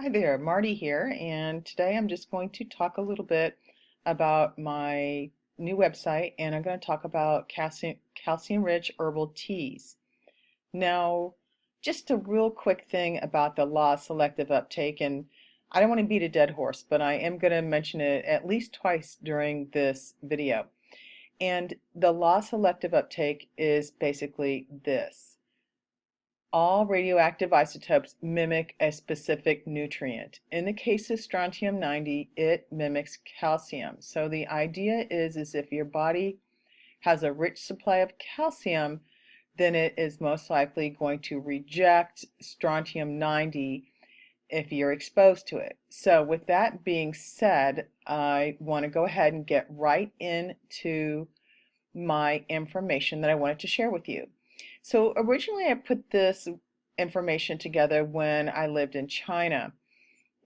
Hi there, Marty here, and today I'm just going to talk a little bit about my new website, and I'm going to talk about calcium-rich herbal teas. Now, just a real quick thing about the law of selective uptake, and I don't want to beat a dead horse, but I am going to mention it at least twice during this video. And the law of selective uptake is basically this. All radioactive isotopes mimic a specific nutrient. In the case of strontium-90, it mimics calcium. So the idea is if your body has a rich supply of calcium, then it is most likely going to reject strontium-90 if you're exposed to it. So with that being said, I want to go ahead and get right into my information that I wanted to share with you. So originally I put this information together when I lived in China.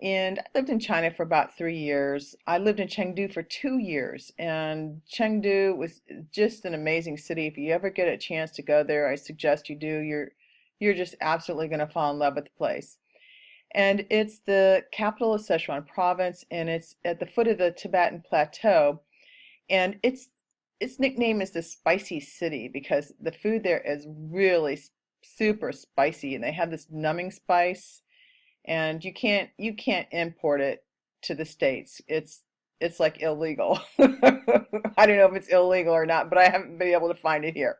And I lived in China for about 3 years. I lived in Chengdu for 2 years, and Chengdu was just an amazing city. If you ever get a chance to go there, I suggest you do. You're just absolutely going to fall in love with the place. And it's the capital of Sichuan province, and it's at the foot of the Tibetan plateau. And its nickname is the spicy city because the food there is really super spicy, and they have this numbing spice, and you can't import it to the States. It's like illegal. I don't know if it's illegal or not, but I haven't been able to find it here.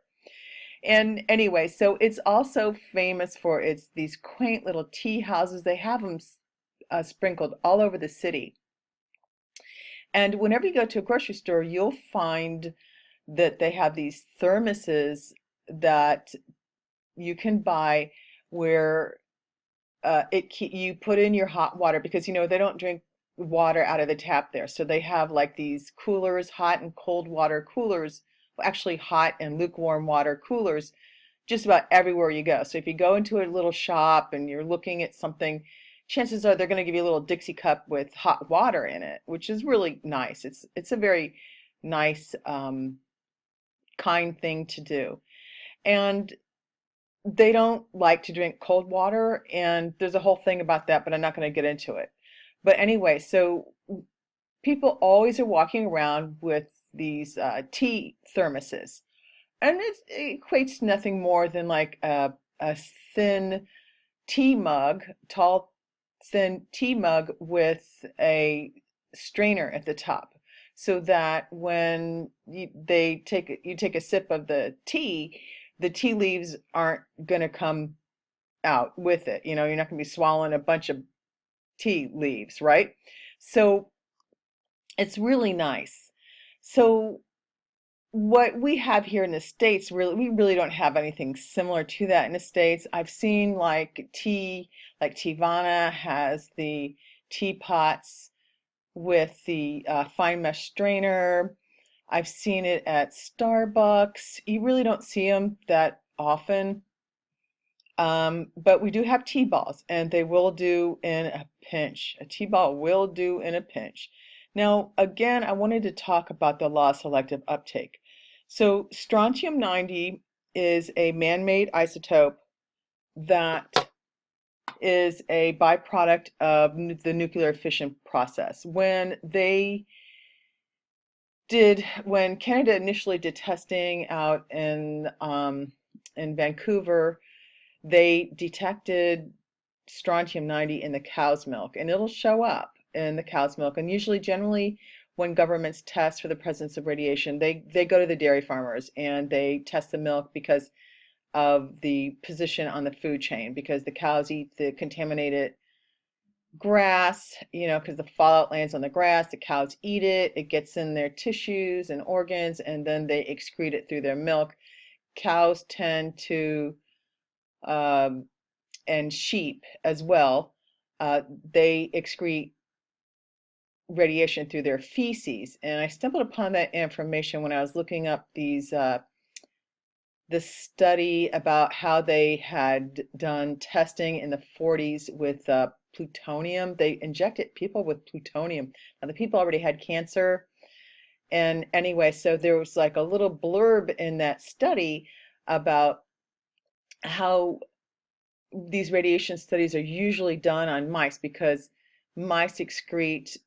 And anyway, so it's also famous for its these quaint little tea houses. They have them sprinkled all over the city. And whenever you go to a grocery store, you'll find that they have these thermoses that you can buy where you put in your hot water because they don't drink water out of the tap there. So they have like these coolers, hot and cold water coolers, well, actually hot and lukewarm water coolers just about everywhere you go. So if you go into a little shop and you're looking at something, chances are they're going to give you a little Dixie cup with hot water in it, which is really nice. It's a very nice, kind thing to do. And they don't like to drink cold water, and there's a whole thing about that, but I'm not going to get into it. But anyway, so people always are walking around with these tea thermoses, and it equates to nothing more than like a thin tea mug, tall, thin tea mug with a strainer at the top, so that when you take a sip of the tea leaves aren't going to come out with it. You're not going to be swallowing a bunch of tea leaves, right? So it's really nice. So what we have here in the States, we really don't have anything similar to that in the States. I've seen like Teavana has the teapots with the fine mesh strainer. I've seen it at Starbucks. You really don't see them that often. But we do have tea balls, and they will do in a pinch. A tea ball will do in a pinch. Now, again, I wanted to talk about the law of selective uptake. So, strontium-90 is a man-made isotope that is a byproduct of the nuclear fission process. When Canada initially did testing out in Vancouver, they detected strontium-90 in the cow's milk, and it'll show up in the cow's milk. And generally, when governments test for the presence of radiation, they go to the dairy farmers and they test the milk because of the position on the food chain, because the cows eat the contaminated grass, because the fallout lands on the grass, the cows eat it, it gets in their tissues and organs, and then they excrete it through their milk. Cows tend to and sheep as well, they excrete radiation through their feces. And I stumbled upon that information when I was looking up this study about how they had done testing in the 40s with plutonium. They injected people with plutonium. Now, the people already had cancer. And anyway, so there was like a little blurb in that study about how these radiation studies are usually done on mice because mice excrete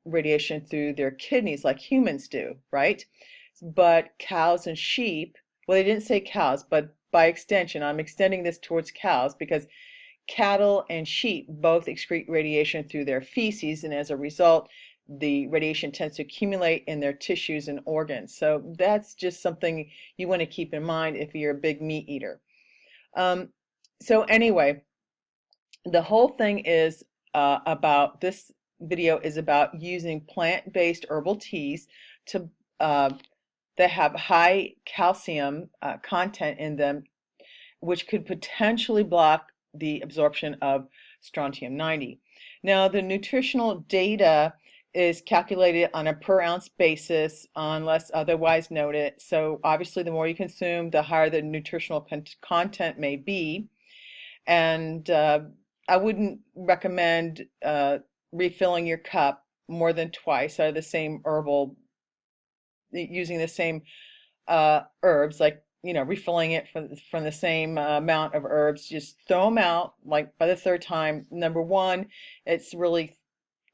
radiation through their kidneys like humans do, right? But cows and sheep, well, they didn't say cows, but by extension, I'm extending this towards cows because cattle and sheep both excrete radiation through their feces, and as a result, the radiation tends to accumulate in their tissues and organs. So that's just something you want to keep in mind if you're a big meat eater. Um, so anyway, the whole thing is about this video is about using plant-based herbal teas to that have high calcium content in them, which could potentially block the absorption of strontium-90. Now, the nutritional data is calculated on a per ounce basis unless otherwise noted. So obviously the more you consume, the higher the nutritional content may be. And I wouldn't recommend refilling your cup more than twice out of the same herbal, using the same herbs, like, you know, refilling it from the same amount of herbs. Just throw them out like by the third time. Number one, it's really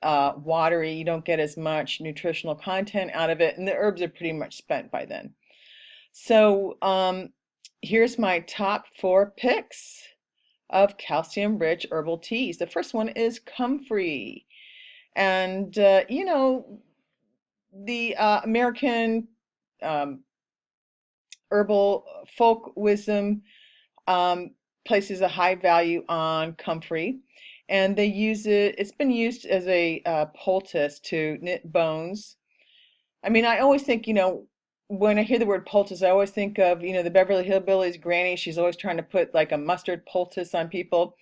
watery. You don't get as much nutritional content out of it, and the herbs are pretty much spent by then. So here's my top 4 picks of calcium-rich herbal teas. The first one is Comfrey. And, you know, the American herbal folk wisdom places a high value on comfrey, and they use it. It's been used as a poultice to knit bones. I mean, I always think, you know, when I hear the word poultice, I always think of, you know, the Beverly Hillbillies granny. She's always trying to put like a mustard poultice on people.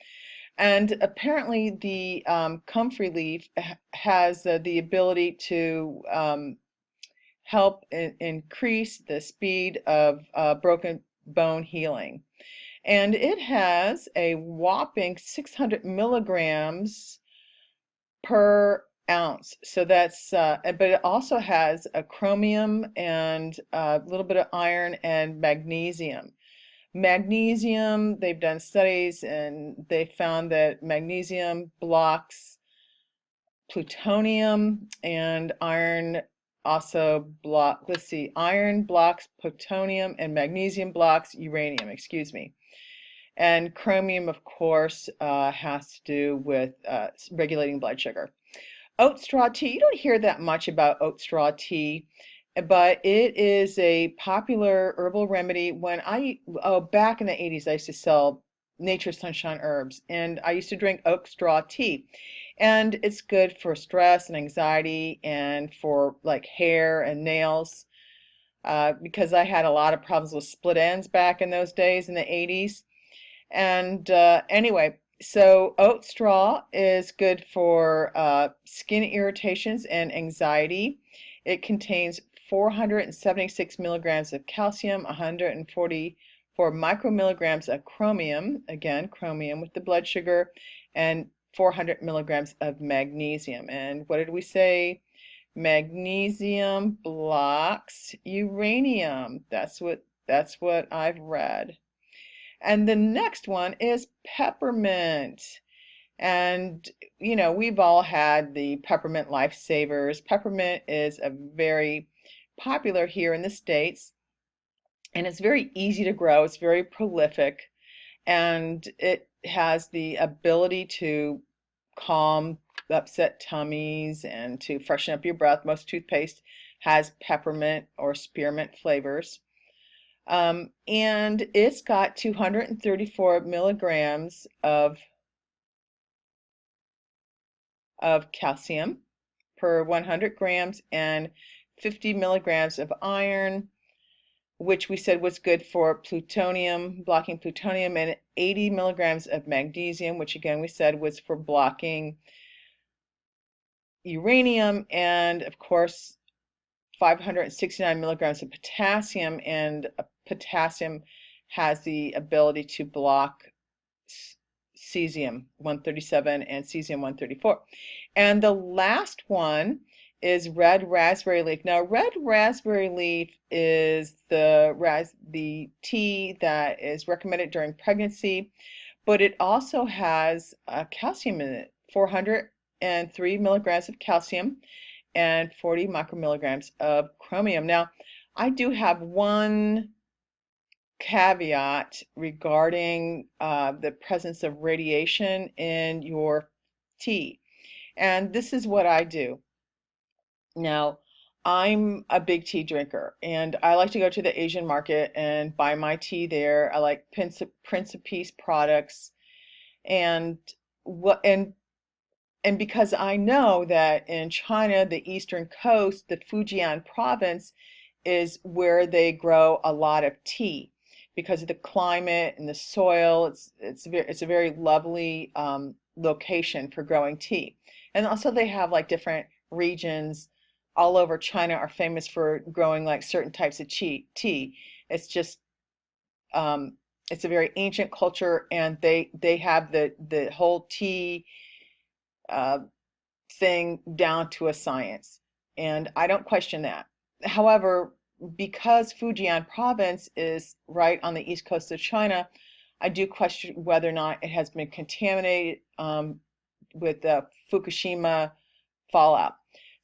And apparently the comfrey leaf has the ability to help increase the speed of broken bone healing. And it has a whopping 600 milligrams per ounce. So that's, but it also has a chromium and a little bit of iron and magnesium. Magnesium, they've done studies and they found that magnesium blocks plutonium, and iron also iron blocks plutonium and magnesium blocks uranium, excuse me. And chromium, of course, has to do with regulating blood sugar. Oat straw tea, you don't hear that much about oat straw tea, but it is a popular herbal remedy. Back in the 80s, I used to sell Nature's Sunshine herbs, and I used to drink oat straw tea. And it's good for stress and anxiety and for like hair and nails, because I had a lot of problems with split ends back in those days in the 80s. And anyway, so oat straw is good for skin irritations and anxiety. It contains 476 milligrams of calcium, 144 micromilligrams of chromium, again, chromium with the blood sugar, and 400 milligrams of magnesium. And what did we say? Magnesium blocks uranium. That's what I've read. And the next one is peppermint. And, you know, we've all had the peppermint lifesavers. Peppermint is a very popular here in the States, and it's very easy to grow. It's very prolific, and it has the ability to calm upset tummies and to freshen up your breath. Most toothpaste has peppermint or spearmint flavors. And it's got 234 milligrams of calcium per 100 grams and 50 milligrams of iron, which we said was good for plutonium, blocking plutonium, and 80 milligrams of magnesium, which again we said was for blocking uranium, and of course 569 milligrams of potassium, and potassium has the ability to block cesium-137 and cesium-134. And the last one is red raspberry leaf. Now, red raspberry leaf is the tea that is recommended during pregnancy, but it also has calcium in it, 403 milligrams of calcium and 40 micromilligrams of chromium. Now, I do have one caveat regarding the presence of radiation in your tea. And this is what I do. Now, I'm a big tea drinker and I like to go to the Asian market and buy my tea there. I like Prince of Peace products and what and because I know that in China, the eastern coast, the Fujian province is where they grow a lot of tea because of the climate and the soil. It's a very lovely location for growing tea. And also they have like different regions all over China are famous for growing like certain types of tea. It's just um, it's a very ancient culture, and they have the whole tea uh, thing down to a science, and I don't question that. However, because Fujian province is right on the east coast of China, I do question whether or not it has been contaminated with the Fukushima fallout.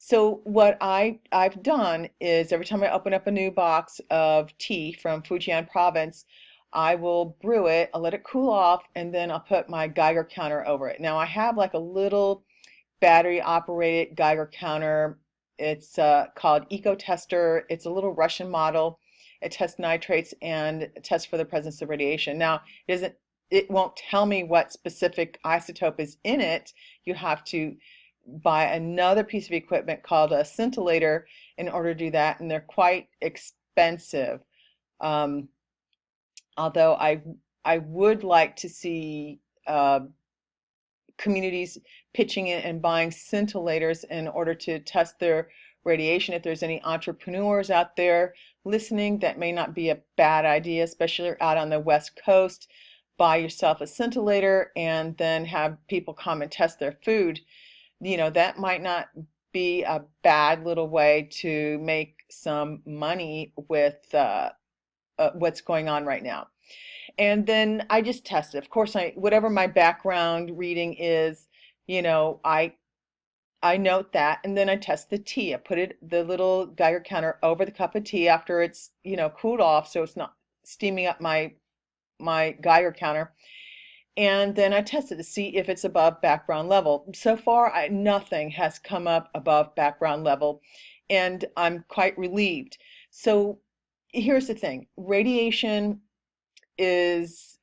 So what I've done is every time I open up a new box of tea from Fujian province, I will brew it, I'll let it cool off, and then I'll put my Geiger counter over it. Now I have like a little battery operated Geiger counter. It's called Eco Tester. It's a little Russian model. It tests nitrates and tests for the presence of radiation. Now, it won't tell me what specific isotope is in it. You have to buy another piece of equipment called a scintillator in order to do that, and they're quite expensive. Um, Although I would like to see communities pitching in and buying scintillators in order to test their radiation. If there's any entrepreneurs out there listening, that may not be a bad idea, especially out on the West Coast. Buy yourself a scintillator and then have people come and test their food. You know, that might not be a bad little way to make some money with what's going on right now. And then I just test it. Of course, whatever my background reading is, you know, I note that, and then I test the tea. I put the little Geiger counter over the cup of tea after it's, you know, cooled off, so it's not steaming up my Geiger counter. And then I test it to see if it's above background level. So far, nothing has come up above background level, and I'm quite relieved. So here's the thing: radiation is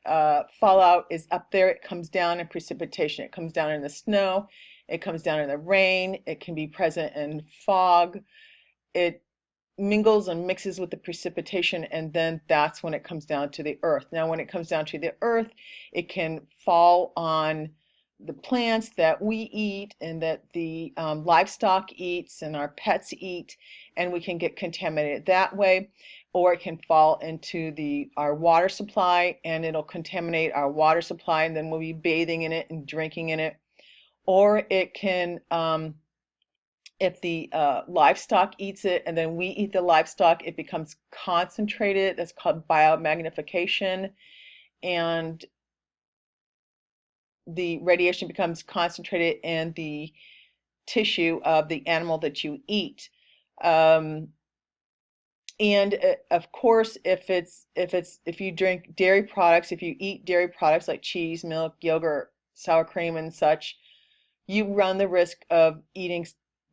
fallout is up there. It comes down in precipitation. It comes down in the snow. It comes down in the rain. It can be present in fog. It mingles and mixes with the precipitation, and then that's when it comes down to the earth. Now, when it comes down to the earth, it can fall on the plants that we eat and that the livestock eats and our pets eat, and we can get contaminated that way. Or it can fall into our water supply, and it'll contaminate our water supply, and then we'll be bathing in it and drinking in it. Or it can if the livestock eats it and then we eat the livestock, it becomes concentrated. That's called biomagnification, and the radiation becomes concentrated in the tissue of the animal that you eat. And of course, if you drink dairy products, if you eat dairy products like cheese, milk, yogurt, sour cream, and such, you run the risk of eating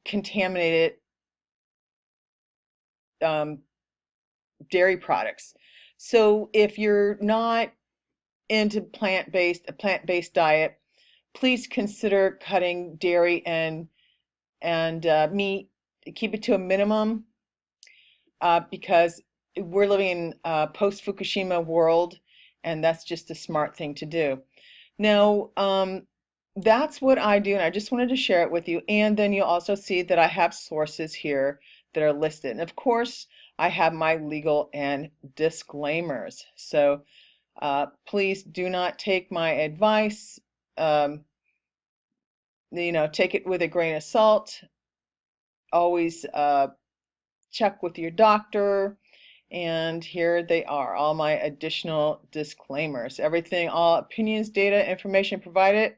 contaminated dairy products. So if you're not into a plant-based diet, please consider cutting dairy and meat. Keep it to a minimum because we're living in a post-Fukushima world, and that's just a smart thing to do. Now, that's what I do, and I just wanted to share it with you. And then you'll also see that I have sources here that are listed. And of course, I have my legal and disclaimers. So please do not take my advice. You know, take it with a grain of salt. Always check with your doctor, And here they are, all my additional disclaimers. Everything, all opinions, data, information provided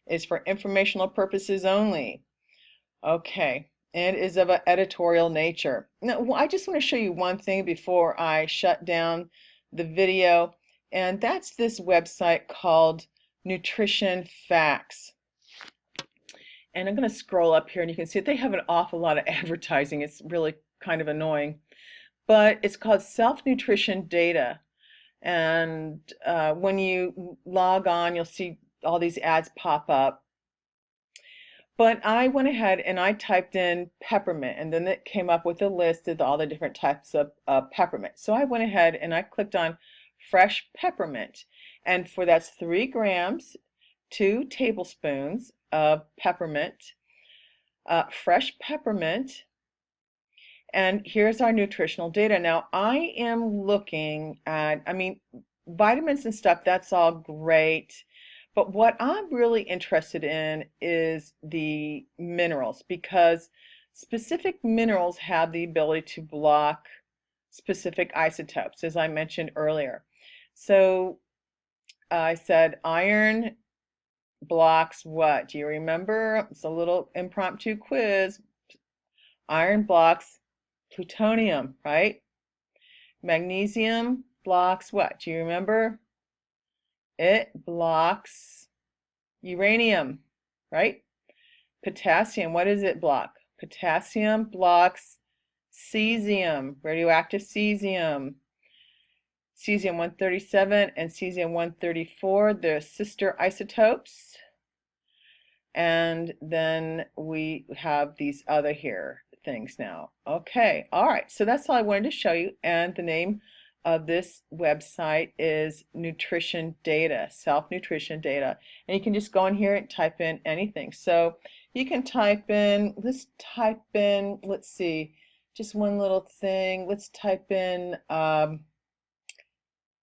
is for informational purposes only. Okay, and is of an editorial nature. Now, I just want to show you one thing before I shut down the video, and that's this website called Nutrition Facts. And I'm going to scroll up here and you can see they have an awful lot of advertising. It's really kind of annoying. But it's called Self-Nutrition Data. And when you log on, you'll see all these ads pop up. But I went ahead and I typed in peppermint, and then it came up with a list of all the different types of peppermint. So I went ahead and I clicked on fresh peppermint. And for that's 3 grams, 2 tablespoons of peppermint, fresh peppermint. And here's our nutritional data. Now, I am looking at, vitamins and stuff, that's all great. But what I'm really interested in is the minerals, because specific minerals have the ability to block specific isotopes, as I mentioned earlier. So I said iron blocks what? Do you remember? It's a little impromptu quiz. Iron blocks plutonium, right? Magnesium blocks what? Do you remember? It blocks uranium, right? Potassium, what does it block? Potassium blocks cesium, radioactive cesium. Cesium-137 and cesium-134, they're sister isotopes. And then we have these other here things now. Okay, all right, so that's all I wanted to show you, and the name of this website is Nutrition Data, Self-Nutrition Data, and you can just go in here and type in anything. So you can type in, let's see, just one little thing, let's type in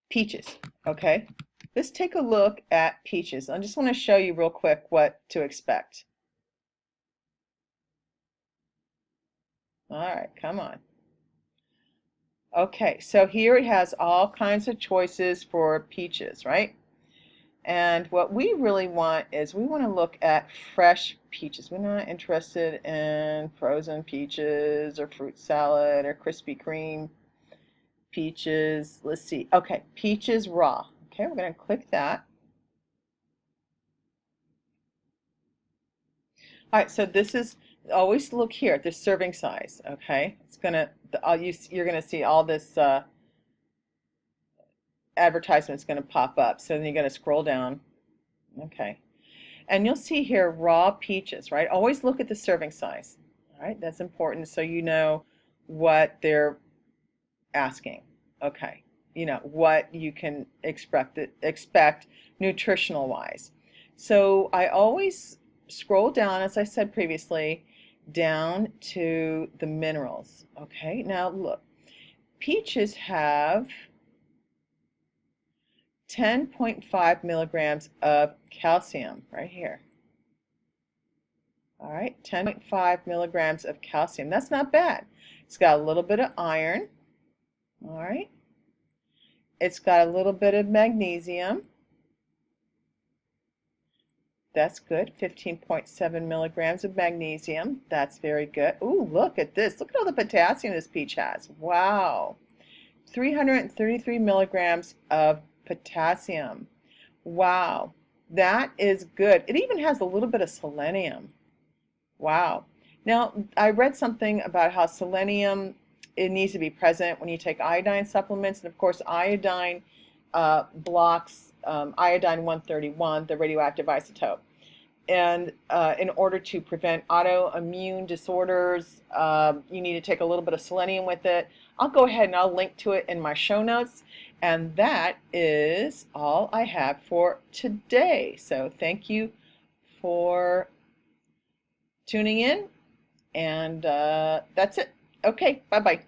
peaches. Okay, let's take a look at peaches. I just want to show you real quick what to expect. All right, come on. Okay, so here it has all kinds of choices for peaches, right? And what we really want is we want to look at fresh peaches. We're not interested in frozen peaches or fruit salad or Krispy Kreme peaches. Let's see. Okay, peaches raw. Okay, we're going to click that. All right, so this is, always look here at the serving size, okay? It's gonna, you're gonna see all this advertisement's gonna pop up. So then you're gonna scroll down, okay? And you'll see here raw peaches, right? Always look at the serving size, all right? That's important so you know what they're asking, okay? You know, what you can expect nutritional wise. So I always scroll down, as I said previously, down to the minerals. Okay, now look, peaches have 10.5 milligrams of calcium right here. All right, 10.5 milligrams of calcium. That's not bad. It's got a little bit of iron. All right, it's got a little bit of magnesium. That's good. 15.7 milligrams of magnesium. That's very good. Ooh, look at this. Look at all the potassium this peach has. Wow. 333 milligrams of potassium. Wow. That is good. It even has a little bit of selenium. Wow. Now, I read something about how selenium, it needs to be present when you take iodine supplements. And of course, iodine blocks iodine-131, the radioactive isotope. And in order to prevent autoimmune disorders, you need to take a little bit of selenium with it. I'll go ahead and I'll link to it in my show notes. And that is all I have for today. So thank you for tuning in. And that's it. Okay, bye-bye.